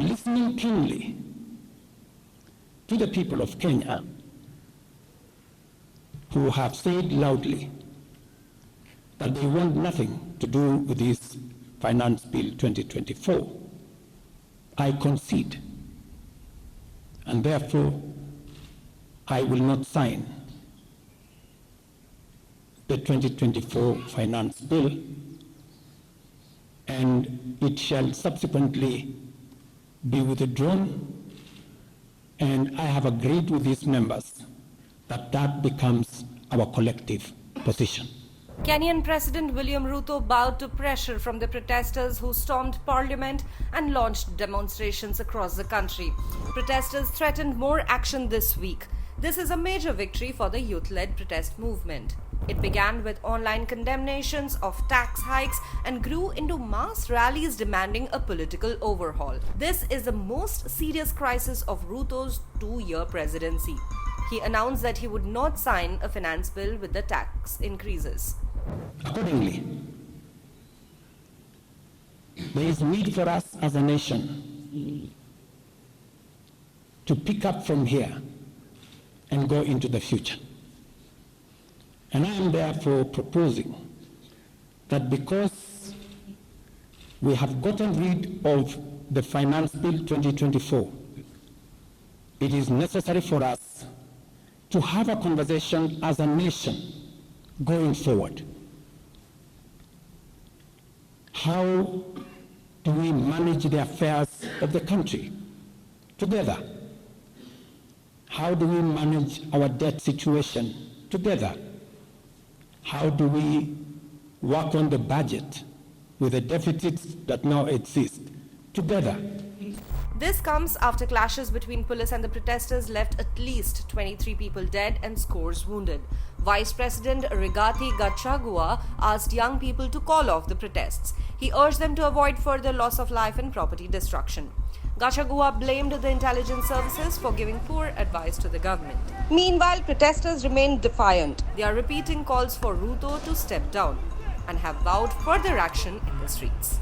and listening keenly to the people of Kenya who have said loudly that they want nothing to do with this Finance Bill 2024, I concede, and therefore I will not sign the 2024 Finance Bill, and it shall subsequently be withdrawn, and I have agreed with these members that that becomes our collective position. Kenyan President William Ruto bowed to pressure from the protesters who stormed Parliament and launched demonstrations across the country. Protesters threatened more action this week. This is a major victory for the youth-led protest movement. It began with online condemnations of tax hikes and grew into mass rallies demanding a political overhaul. This is the most serious crisis of Ruto's 2-year presidency. He announced that he would not sign a finance bill with the tax increases. Accordingly, there is need for us as a nation to pick up from here and go into the future. And I am therefore proposing that because we have gotten rid of the Finance Bill 2024, it is necessary for us to have a conversation as a nation going forward. How do we manage the affairs of the country together? How do we manage our debt situation together? How do we work on the budget with the deficits that now exist together? This comes after clashes between police and the protesters left at least 23 people dead and scores wounded. Vice President Rigathi Gachagua asked young people to call off the protests. He urged them to avoid further loss of life and property destruction. Gachagua blamed the intelligence services for giving poor advice to the government. Meanwhile, protesters remained defiant. They are repeating calls for Ruto to step down and have vowed further action in the streets.